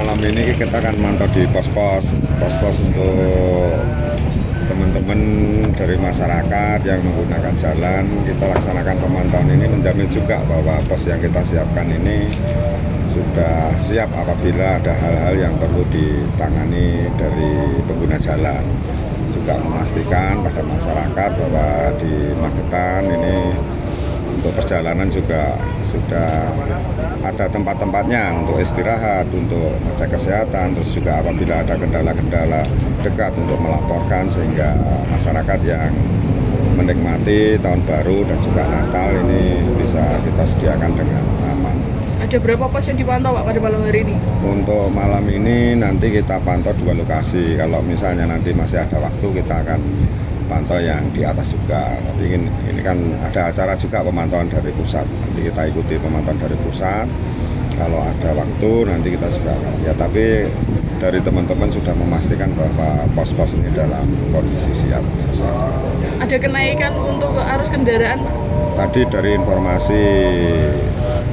malam ini kita akan mantau di pos-pos untuk teman-teman dari masyarakat yang menggunakan jalan. Kita laksanakan pemantauan ini menjamin juga bahwa pos yang kita siapkan ini sudah siap apabila ada hal-hal yang perlu ditangani dari pengguna jalan. Juga memastikan pada masyarakat bahwa di Magetan ini untuk perjalanan juga sudah ada tempat-tempatnya untuk istirahat, untuk ngecek kesehatan, terus juga apabila ada kendala-kendala dekat untuk melaporkan sehingga masyarakat yang menikmati tahun baru dan juga Natal ini bisa kita sediakan dengan aman. Ada berapa pos yang dipantau Pak pada malam hari ini? Untuk malam ini nanti kita pantau 2 lokasi. Kalau misalnya nanti masih ada waktu kita akan pantau yang di atas juga. Tapi ini kan ada acara juga pemantauan dari pusat. Nanti kita ikuti pemantauan dari pusat. Kalau ada waktu nanti kita juga akan. Ya tapi dari teman-teman sudah memastikan bahwa pos-pos ini dalam kondisi siap. Ada kenaikan untuk arus kendaraan? Tadi dari informasi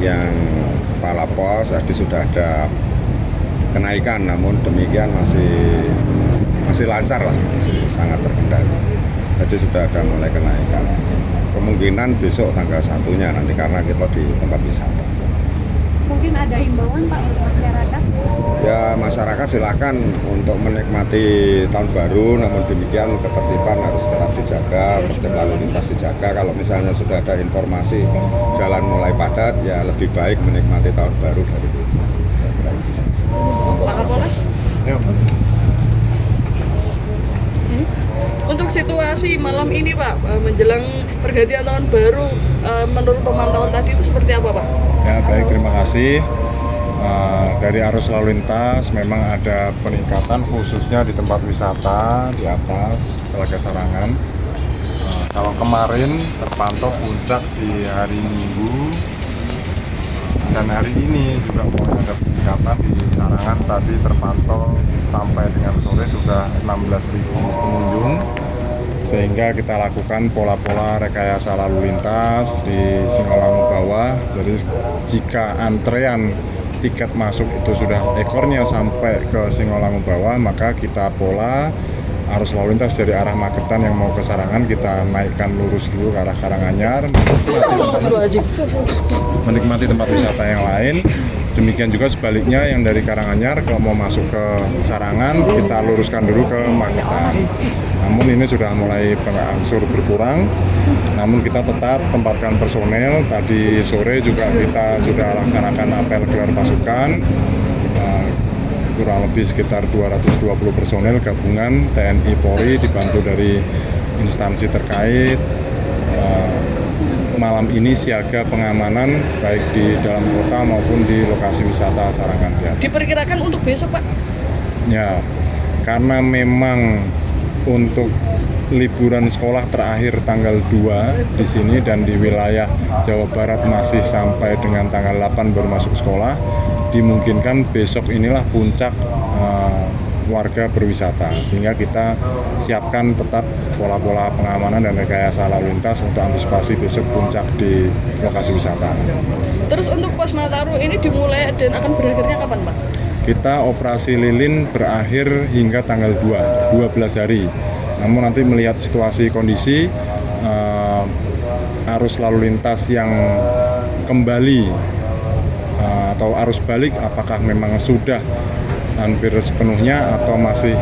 yang Kepala Pos tadi sudah ada kenaikan, namun demikian masih lancar lah, masih sangat terkendali. Jadi sudah ada mulai kenaikan. Kemungkinan besok tanggal 1-nya nanti karena kita di tempat wisata. Mungkin ada himbauan Pak untuk masyarakat? Ya masyarakat silakan untuk menikmati tahun baru, namun demikian ketertiban harus tetap dijaga, tertib lalu lintas dijaga. Kalau misalnya sudah ada informasi jalan mulai padat, ya lebih baik menikmati tahun baru dari itu. Saya kira itu saja. Pak Kapolres? Yuk. Untuk situasi malam ini Pak, menjelang pergantian tahun baru, menurut pemantauan tadi itu seperti apa Pak? Ya baik, terima kasih. Dari arus lalu lintas memang ada peningkatan khususnya di tempat wisata di atas Telaga Sarangan. Kalau kemarin terpantau puncak di hari Minggu dan hari ini juga mulai ada peningkatan di Sarangan. Tadi terpantau sampai dengan sore sudah 16.000 pengunjung, sehingga kita lakukan pola-pola rekayasa lalu lintas di Singolangu bawah. Jadi jika antrean tiket masuk itu sudah ekornya sampai ke Singolangu bawah, maka kita pola arus lalu lintas dari arah Magetan yang mau ke Sarangan kita naikkan lurus dulu ke arah Karanganyar, menikmati tempat wisata yang lain. Demikian juga sebaliknya yang dari Karanganyar kalau mau masuk ke Sarangan kita luruskan dulu ke Magetan. Namun ini sudah mulai berangsur berkurang. Namun kita tetap tempatkan personel. Tadi sore juga kita sudah laksanakan apel gelar pasukan. Kurang lebih sekitar 220 personel gabungan TNI Polri dibantu dari instansi terkait. Malam ini siaga pengamanan baik di dalam kota maupun di lokasi wisata Sarangan di atas. Diperkirakan untuk besok Pak? Ya, karena memang untuk liburan sekolah terakhir tanggal 2 di sini dan di wilayah Jawa Barat masih sampai dengan tanggal 8 baru masuk sekolah, dimungkinkan besok inilah puncak warga berwisata, sehingga kita siapkan tetap pola-pola pengamanan dan rekayasa lalu lintas untuk antisipasi besok puncak di lokasi wisata. Terus untuk pos Nataru ini dimulai dan akan berakhirnya kapan Pak? Kita operasi lilin berakhir hingga tanggal 12 hari. Namun nanti melihat situasi kondisi arus lalu lintas yang kembali atau arus balik apakah memang sudah hampir sepenuhnya atau masih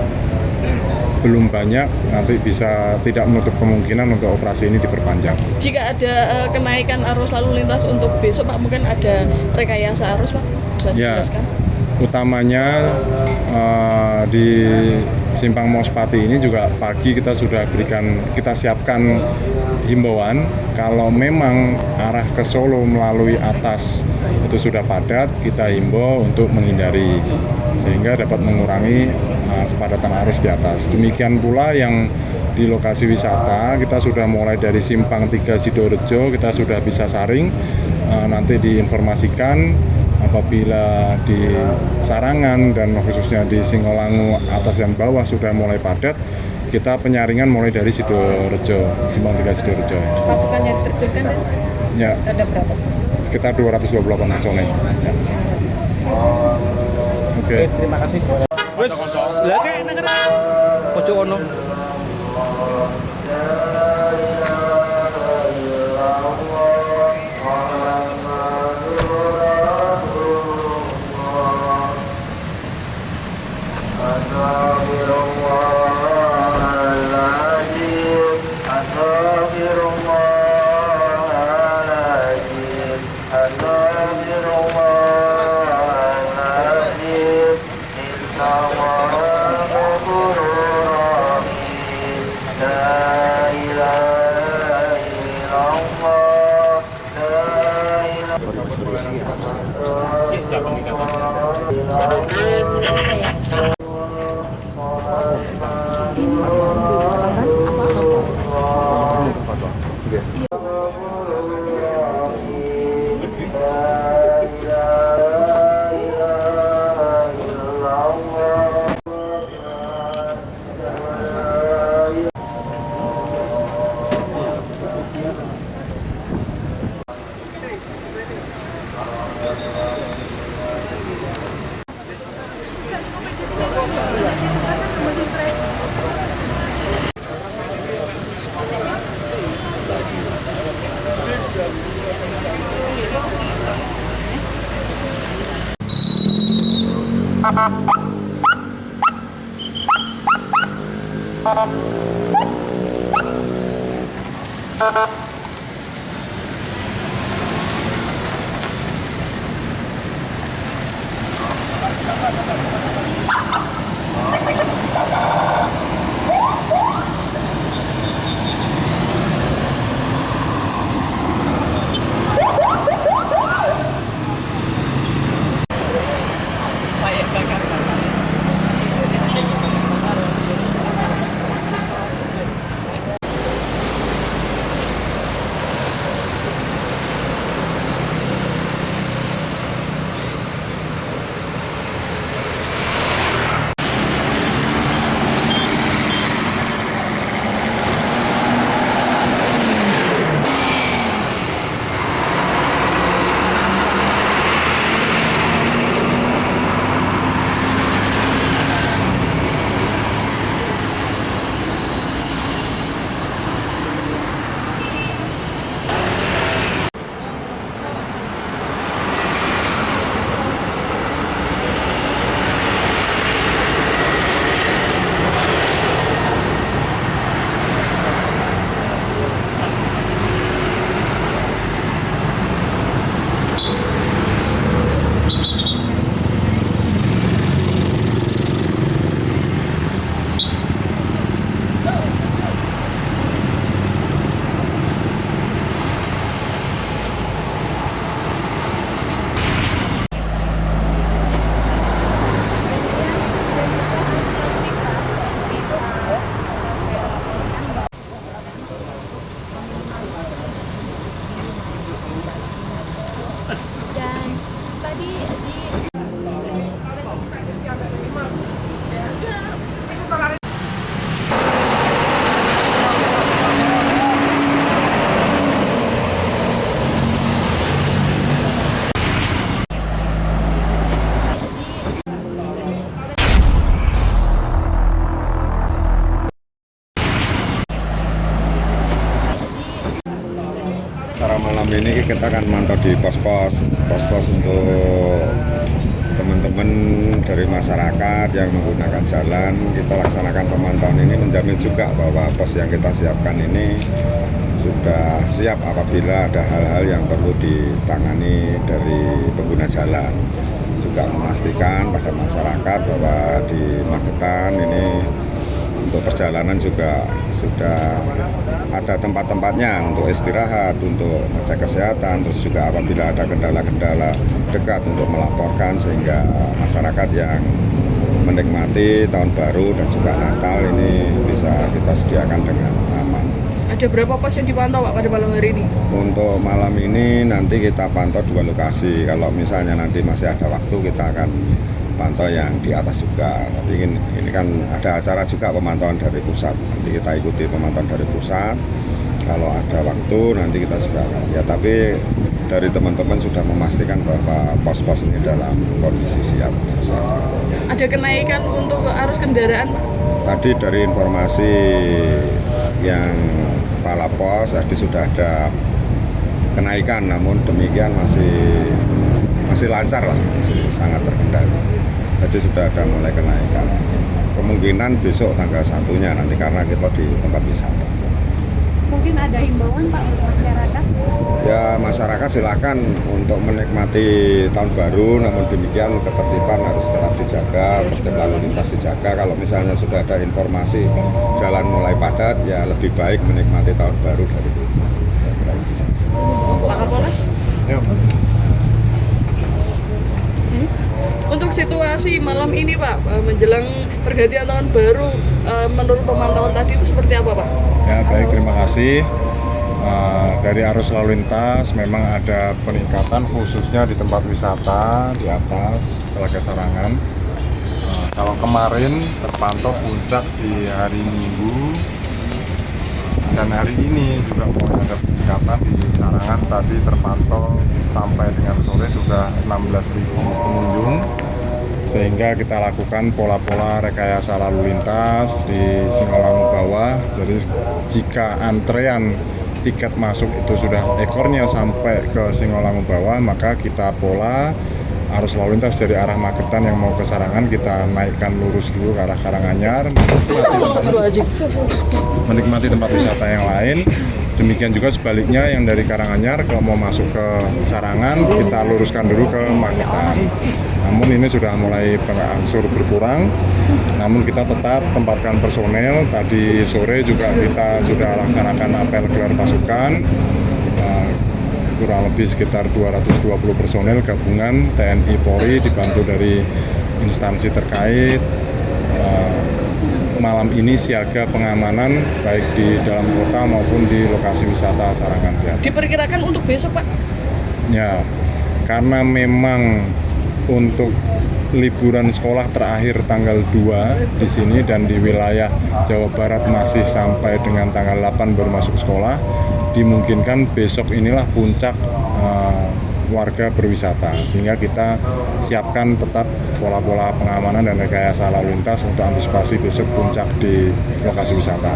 belum banyak, nanti bisa tidak menutup kemungkinan untuk operasi ini diperpanjang. Jika ada kenaikan arus lalu lintas untuk besok Pak, mungkin ada rekayasa arus Pak? Bisa dijelaskan? Utamanya di Simpang Mospati ini juga pagi kita sudah kita siapkan himbauan kalau memang arah ke Solo melalui atas itu sudah padat, kita himbau untuk menghindari sehingga dapat mengurangi kepadatan arus di atas. Demikian pula yang di lokasi wisata kita sudah mulai dari Simpang 3 Sidorejo kita sudah bisa saring, nanti diinformasikan apabila di Sarangan dan khususnya di Singolangu atas dan bawah sudah mulai padat, kita penyaringan mulai dari Sidorejo, Simpang 3 Sidorejo. Pasukan yang diterjunkan Ya, ada berapa? sekitar 228 personel. Ya. Oke. Oke. Terima kasih. Wis, lha kek nek kene ojo ono. Dan tadi di Secara malam ini kita akan mantau di pos-pos untuk teman-teman dari masyarakat yang menggunakan jalan. Kita laksanakan pemantauan ini menjamin juga bahwa pos yang kita siapkan ini sudah siap apabila ada hal-hal yang perlu ditangani dari pengguna jalan. Juga memastikan pada masyarakat bahwa di Magetan ini untuk perjalanan juga sudah ada tempat-tempatnya untuk istirahat, untuk ngecek kesehatan, terus juga apabila ada kendala-kendala dekat untuk melaporkan sehingga masyarakat yang menikmati tahun baru dan juga Natal ini bisa kita sediakan dengan aman. Ada berapa pos yang dipantau Pak pada malam hari ini? Untuk malam ini nanti kita pantau 2 lokasi. Kalau misalnya nanti masih ada waktu kita akan pantau yang di atas juga. Tapi ini kan ada acara juga pemantauan dari pusat. Nanti kita ikuti pemantauan dari pusat. kalau ada waktu nanti kita juga akan ya, tapi dari teman-teman sudah memastikan bahwa pos-pos ini dalam kondisi siap. Ada kenaikan untuk arus kendaraan, Pak? Tadi dari informasi yang kepala pos tadi sudah ada kenaikan, namun demikian masih lancar lah, masih sangat terkendali. Jadi sudah ada mulai kenaikan. Kemungkinan besok tanggal 1-nya nanti karena kita di tempat wisata. Mungkin ada himbauan Pak untuk masyarakat? Ya masyarakat silakan untuk menikmati tahun baru, namun demikian ketertiban harus tetap dijaga, tertib lalu lintas dijaga. Kalau misalnya sudah ada informasi jalan mulai padat, ya lebih baik menikmati tahun baru dari itu. Saya kira itu saja. Pak Kapolres? Ya. Untuk situasi malam ini Pak, menjelang pergantian tahun baru, menurut pemantauan tadi itu seperti apa Pak? Ya baik, terima kasih. Dari arus lalu lintas memang ada peningkatan khususnya di tempat wisata di atas Telaga Sarangan. Kalau kemarin terpantau puncak di hari Minggu dan hari ini juga mulai ada peningkatan di Sarangan, tadi terpantau sampai dengan sore sudah 16.000 pengunjung, sehingga kita lakukan pola-pola rekayasa lalu lintas di Singolangu bawah. Jadi jika antrean tiket masuk itu sudah ekornya sampai ke Singolangu bawah, maka kita pola arus lalu lintas dari arah Magetan yang mau ke Sarangan kita naikkan lurus dulu ke arah Karanganyar, menikmati tempat wisata yang lain. Demikian juga sebaliknya yang dari Karanganyar kalau mau masuk ke Sarangan kita luruskan dulu ke Magetan. Namun ini sudah mulai berangsur berkurang, namun kita tetap tempatkan personel. Tadi sore juga kita sudah laksanakan apel gelar pasukan, kurang lebih sekitar 220 personel gabungan TNI Polri dibantu dari instansi terkait. Malam ini siaga pengamanan baik di dalam kota maupun di lokasi wisata Sarangan di atas. Diperkirakan untuk besok Pak? Ya, karena memang untuk liburan sekolah terakhir tanggal 2 di sini dan di wilayah Jawa Barat masih sampai dengan tanggal 8 baru masuk sekolah, dimungkinkan besok inilah puncak warga berwisata, sehingga kita siapkan tetap pola-pola pengamanan dan rekayasa lalu lintas untuk antisipasi besok puncak di lokasi wisata.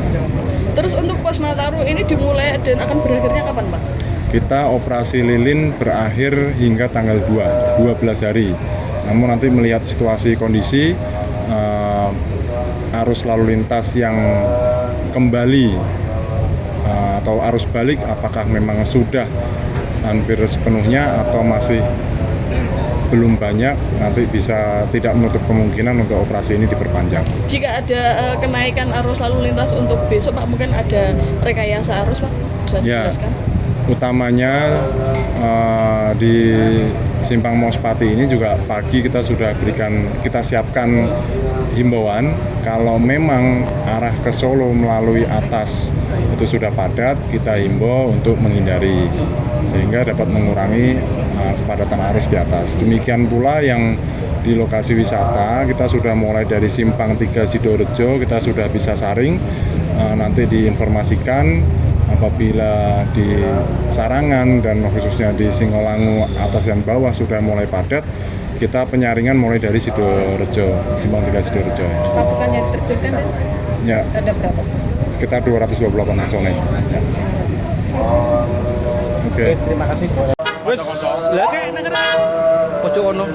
Terus untuk pos Nataru ini dimulai dan akan berakhirnya kapan Pak? Kita operasi lilin berakhir hingga tanggal 2, 12 hari. Namun nanti melihat situasi kondisi arus lalu lintas yang kembali atau arus balik apakah memang sudah hampir sepenuhnya atau masih belum banyak, nanti bisa tidak menutup kemungkinan untuk operasi ini diperpanjang. Jika ada kenaikan arus lalu lintas untuk besok Pak, mungkin ada rekayasa arus Pak? Bisa dijelaskan? Utamanya di Simpang Mospati ini juga pagi kita sudah kita siapkan himbauan kalau memang arah ke Solo melalui atas itu sudah padat, kita himbau untuk menghindari sehingga dapat mengurangi kepadatan arus di atas. Demikian pula yang di lokasi wisata kita sudah mulai dari Simpang 3 Sidorejo kita sudah bisa saring, nanti diinformasikan apabila di Sarangan dan khususnya di Singolangu atas dan bawah sudah mulai padat, kita penyaringan mulai dari Sidorejo, Simpang 3 Sidorejo. Pasukannya diterjunkan Ya, ada berapa? sekitar 228 personel. Ya. Oke. Terima kasih. Wes, lha kek nek kene ojo ono.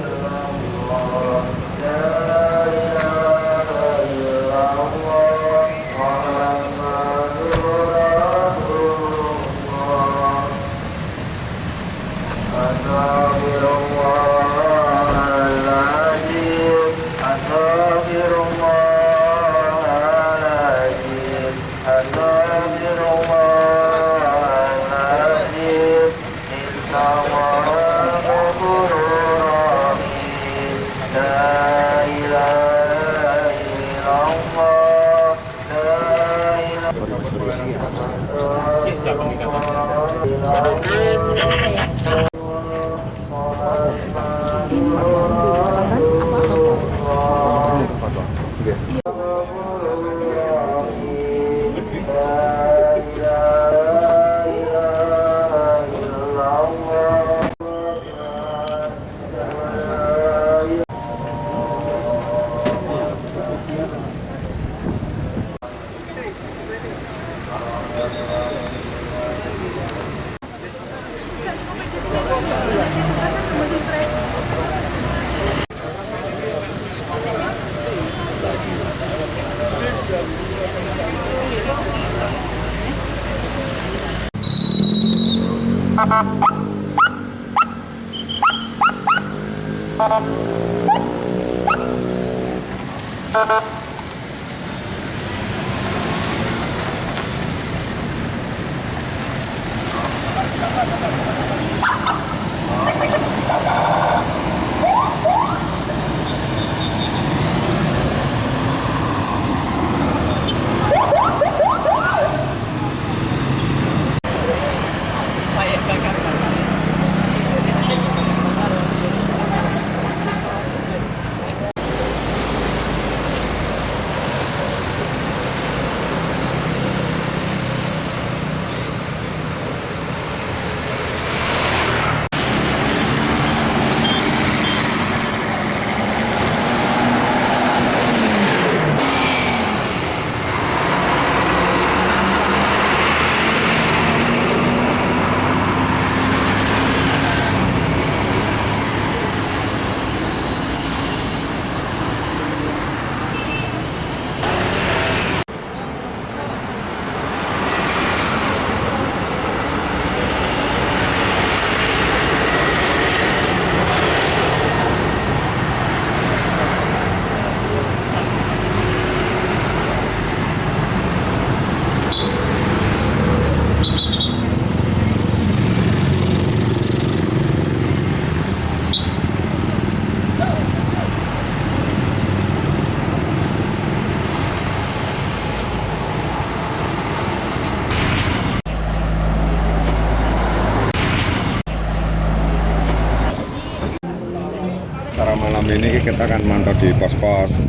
Secara malam ini kita akan mantau di pos-pos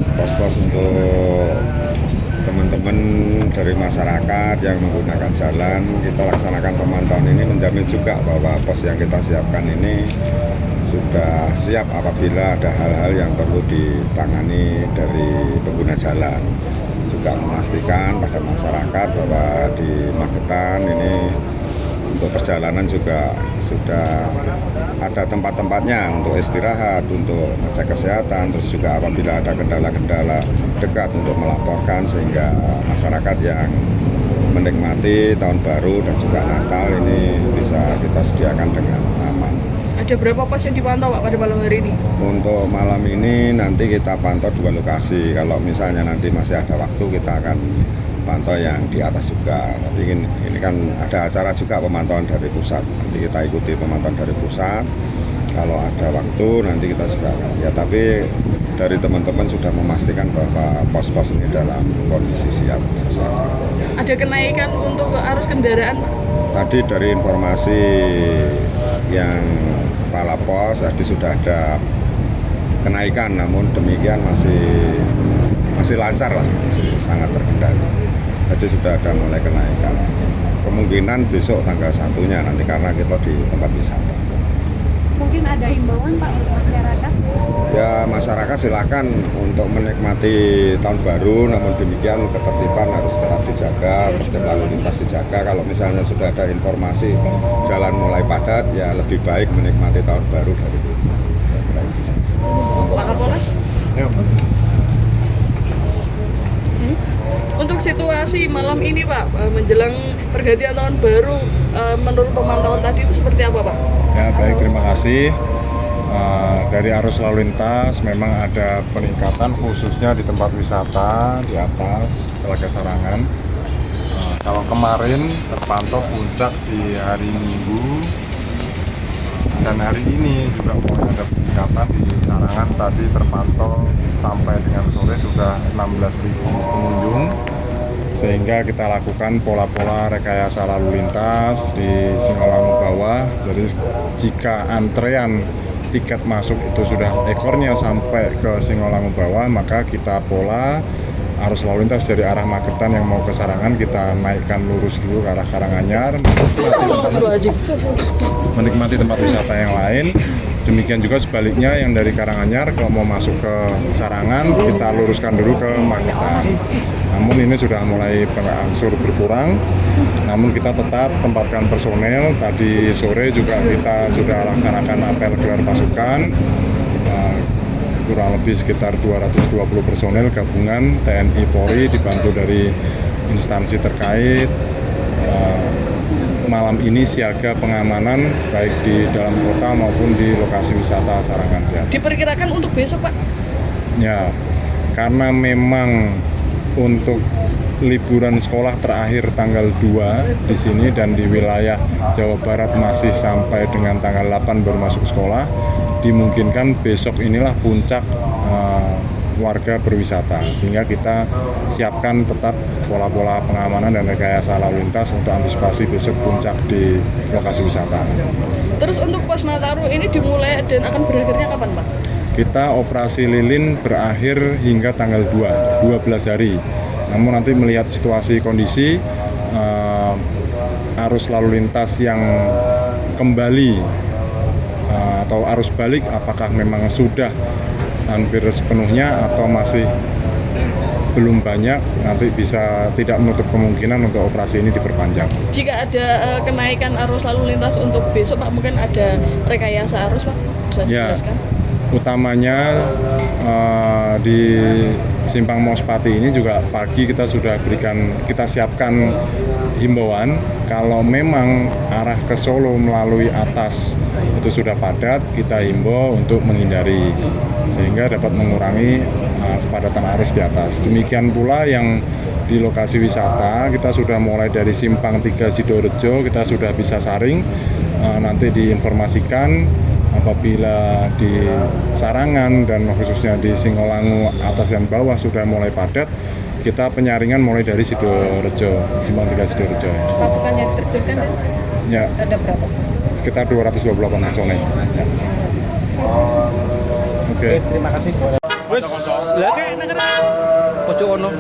untuk teman-teman dari masyarakat yang menggunakan jalan. Kita laksanakan pemantauan ini menjamin juga bahwa pos yang kita siapkan ini sudah siap apabila ada hal-hal yang perlu ditangani dari pengguna jalan. Juga memastikan pada masyarakat bahwa di Magetan ini untuk perjalanan juga sudah ada tempat-tempatnya untuk istirahat, untuk ngecek kesehatan, terus juga apabila ada kendala-kendala dekat untuk melaporkan sehingga masyarakat yang menikmati tahun baru dan juga Natal ini bisa kita sediakan dengan aman. Ada berapa pos yang dipantau Pak pada malam hari ini? Untuk malam ini nanti kita pantau 2 lokasi. Kalau misalnya nanti masih ada waktu kita akan pantau yang di atas juga. Nanti ini kan ada acara juga pemantauan dari pusat. Nanti kita ikuti pemantauan dari pusat. Kalau ada waktu nanti kita juga akan. Ya tapi dari teman-teman sudah memastikan bahwa pos-pos ini dalam kondisi siap. Ada kenaikan untuk arus kendaraan? Tadi dari informasi yang kepala pos tadi sudah ada kenaikan, namun demikian masih lancar lah, masih sangat terkendali. Jadi sudah ada mulai kenaikan. Kemungkinan besok tanggal 1-nya nanti karena kita di tempat wisata. Mungkin ada himbauan Pak untuk masyarakat? Ya masyarakat silakan untuk menikmati tahun baru, namun demikian ketertiban harus tetap dijaga, tertib lalu lintas dijaga. Kalau misalnya sudah ada informasi jalan mulai padat, ya lebih baik menikmati tahun baru dari itu. Pak Kapolres? Untuk situasi malam ini Pak, menjelang pergantian tahun baru, menurut pemantauan tadi itu seperti apa Pak? Ya baik, terima kasih. Dari arus lalu lintas memang ada peningkatan khususnya di tempat wisata di atas Telaga Sarangan. Kalau kemarin terpantau puncak di hari Minggu dan hari ini juga mulai ada peningkatan di Sarangan. Tadi terpantau sampai dengan sore sudah 16.000 pengunjung, sehingga kita lakukan pola-pola rekayasa lalu lintas di Singolangu bawah. Jadi jika antrean tiket masuk itu sudah ekornya sampai ke Singolangu bawah, maka kita pola arus lalu lintas dari arah Magetan yang mau ke Sarangan kita naikkan lurus dulu ke arah Karanganyar, menikmati tempat wisata yang lain. Demikian juga sebaliknya yang dari Karanganyar kalau mau masuk ke Sarangan kita luruskan dulu ke Magetan. Namun ini sudah mulai berangsur berkurang. Namun kita tetap tempatkan personel. Tadi sore juga kita sudah laksanakan apel gelar pasukan. Kurang lebih sekitar 220 personel gabungan TNI Polri dibantu dari instansi terkait. Malam ini siaga pengamanan baik di dalam kota maupun di lokasi wisata Sarangan di atas. Diperkirakan untuk besok, Pak? Ya, karena memang untuk liburan sekolah terakhir tanggal 2 di sini dan di wilayah Jawa Barat masih sampai dengan tanggal 8 baru masuk sekolah, dimungkinkan besok inilah puncak warga berwisata, sehingga kita siapkan tetap pola-pola pengamanan dan rekayasa lalu lintas untuk antisipasi besok puncak di lokasi wisata. Terus untuk pos Nataru ini dimulai dan akan berakhirnya kapan, Pak? Kita operasi lilin berakhir hingga tanggal 2, 12 hari. Namun nanti melihat situasi kondisi arus lalu lintas yang kembali atau arus balik apakah memang sudah hampir sepenuhnya atau masih belum banyak, nanti bisa tidak menutup kemungkinan untuk operasi ini diperpanjang. Jika ada kenaikan arus lalu lintas untuk besok, Pak, mungkin ada rekayasa arus, Pak? Bisa dijelaskan? Utamanya di Simpang Mospati ini juga pagi kita sudah kita siapkan himbauan kalau memang arah ke Solo melalui atas itu sudah padat, kita himbau untuk menghindari sehingga dapat mengurangi kepadatan arus di atas. Demikian pula yang di lokasi wisata kita sudah mulai dari Simpang 3 Sidorejo kita sudah bisa saring, nanti diinformasikan apabila di Sarangan dan khususnya di Singolangu atas dan bawah sudah mulai padat, kita penyaringan mulai dari Sidorejo, Simpang 3 Sidorejo. Pasukan yang diterjunkan Ya, ada berapa? sekitar 228 personel. Ya. Oke. Terima kasih. Wes, lagi negara. Pojok ono.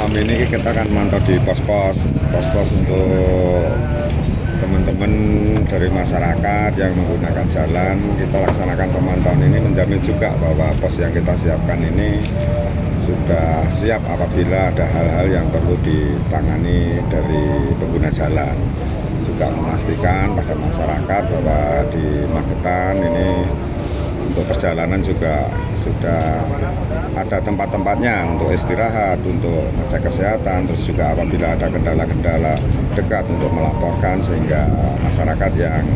malam ini kita akan mantau di pos-pos untuk teman-teman dari masyarakat yang menggunakan jalan. Kita laksanakan pemantauan ini menjamin juga bahwa pos yang kita siapkan ini sudah siap apabila ada hal-hal yang perlu ditangani dari pengguna jalan. Juga memastikan pada masyarakat bahwa di Magetan ini untuk perjalanan juga sudah ada tempat-tempatnya untuk istirahat, untuk ngecek kesehatan, terus juga apabila ada kendala-kendala dekat untuk melaporkan, sehingga masyarakat yang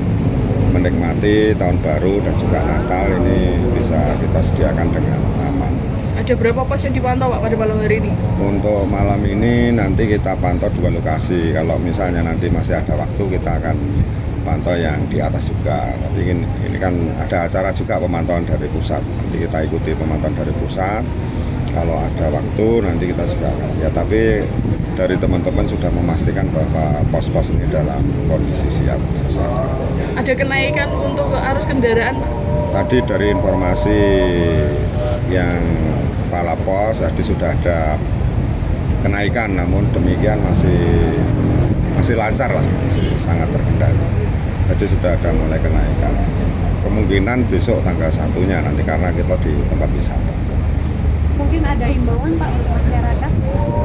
menikmati tahun baru dan juga Natal ini bisa kita sediakan dengan aman. Ada berapa pos yang dipantau Pak pada malam hari ini? Untuk malam ini nanti kita pantau 2 lokasi. Kalau misalnya nanti masih ada waktu, kita akan pantau yang di atas juga. Tapi ini kan ada acara juga pemantauan dari pusat. Nanti kita ikuti pemantauan dari pusat. Kalau ada waktu nanti kita juga akan. Ya, tapi dari teman-teman sudah memastikan bahwa pos-pos ini dalam kondisi siap. Ada kenaikan untuk arus kendaraan? Tadi dari informasi yang kepala pos tadi sudah ada kenaikan, namun demikian masih lancar lah, masih sangat terkendali. Jadi sudah ada mulai kenaikan. Kemungkinan besok tanggal 1-nya nanti karena kita di tempat wisata. Mungkin ada himbauan Pak untuk masyarakat?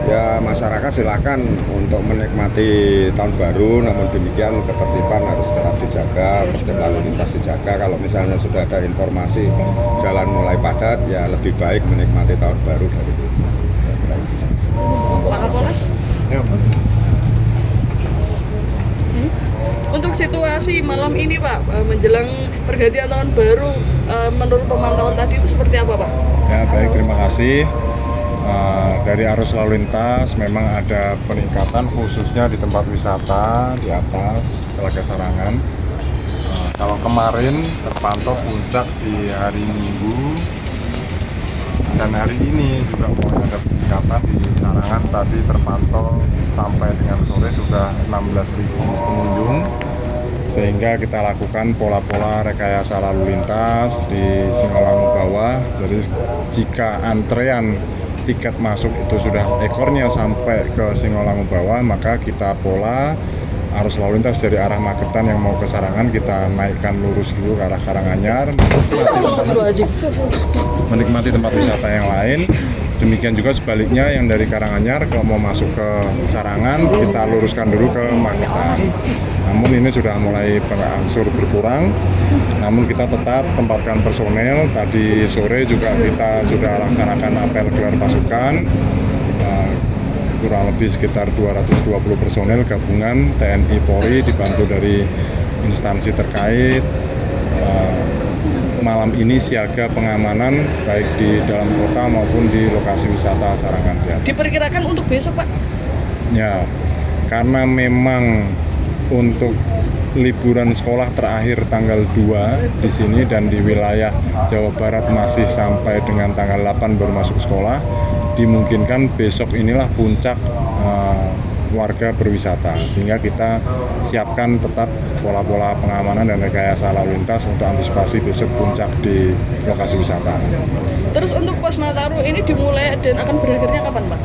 Ya, masyarakat silakan untuk menikmati tahun baru, namun demikian ketertiban harus tetap dijaga, tertib lalu lintas dijaga. Kalau misalnya sudah ada informasi jalan mulai padat, ya lebih baik menikmati tahun baru dari itu. Saya kira itu saja. Pak Kapolres? Ya. Untuk situasi malam ini Pak, menjelang pergantian tahun baru, menurut pemantauan tadi itu seperti apa Pak? Ya, baik, terima kasih. Dari arus lalu lintas memang ada peningkatan khususnya di tempat wisata di atas Telaga Sarangan. Kalau kemarin terpantau puncak di hari Minggu dan hari ini juga mulai ada peningkatan di Sarangan. Tadi terpantau sampai dengan sore sudah 16.000 pengunjung, sehingga kita lakukan pola-pola rekayasa lalu lintas di Singolangu bawah. Jadi jika antrean tiket masuk itu sudah ekornya sampai ke Singolangu bawah, maka kita pola arus lalu lintas dari arah Magetan yang mau ke Sarangan kita naikkan lurus dulu ke arah Karanganyar, menikmati tempat wisata yang lain. Demikian juga sebaliknya yang dari Karanganyar kalau mau masuk ke Sarangan kita luruskan dulu ke Magetan. Namun ini sudah mulai berangsur berkurang, namun kita tetap tempatkan personel. Tadi sore juga kita sudah laksanakan apel gelar pasukan, kurang lebih sekitar 220 personel gabungan TNI Polri dibantu dari instansi terkait. Malam ini siaga pengamanan baik di dalam kota maupun di lokasi wisata Sarangan di atas. Diperkirakan untuk besok Pak? Ya, karena memang untuk liburan sekolah terakhir tanggal 2 di sini dan di wilayah Jawa Barat masih sampai dengan tanggal 8 baru masuk sekolah, dimungkinkan besok inilah puncak warga berwisata, sehingga kita siapkan tetap pola-pola pengamanan dan rekayasa lalu lintas untuk antisipasi besok puncak di lokasi wisata. Terus untuk pos Nataru ini dimulai dan akan berakhirnya kapan Pak?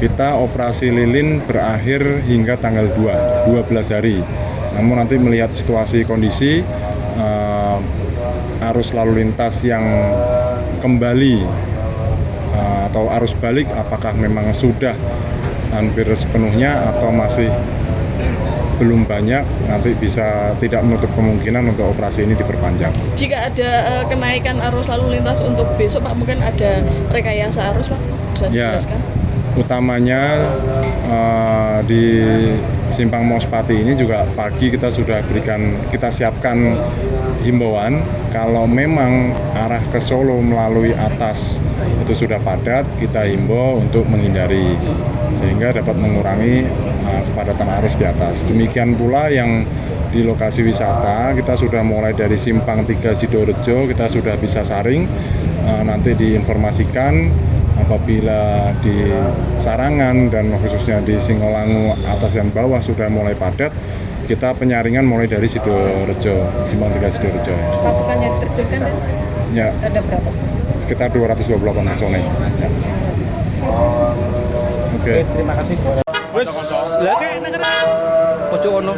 Kita operasi lilin berakhir hingga tanggal 2, 12 hari. Namun nanti melihat situasi kondisi arus lalu lintas yang kembali atau arus balik apakah memang sudah hampir sepenuhnya atau masih belum banyak, nanti bisa tidak menutup kemungkinan untuk operasi ini diperpanjang. Jika ada kenaikan arus lalu lintas untuk besok Pak, mungkin ada rekayasa arus Pak? Bisa dijelaskan? Utamanya di Simpang Mospati ini juga pagi kita sudah kita siapkan himbauan kalau memang arah ke Solo melalui atas itu sudah padat, kita himbau untuk menghindari sehingga dapat mengurangi kepadatan arus di atas. Demikian pula yang di lokasi wisata kita sudah mulai dari Simpang 3 Sidorejo kita sudah bisa saring, nanti diinformasikan apabila di Sarangan dan khususnya di Singolangu atas dan bawah sudah mulai padat, kita penyaringan mulai dari Sidorejo, Simpang 3 Sidorejo. Pasukannya diterjunkan dan Ya, ada berapa? sekitar 228 personel. Ya. Oke. Terima kasih. Wis, lah kayak nek kene. Pojok ono.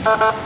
Thank you.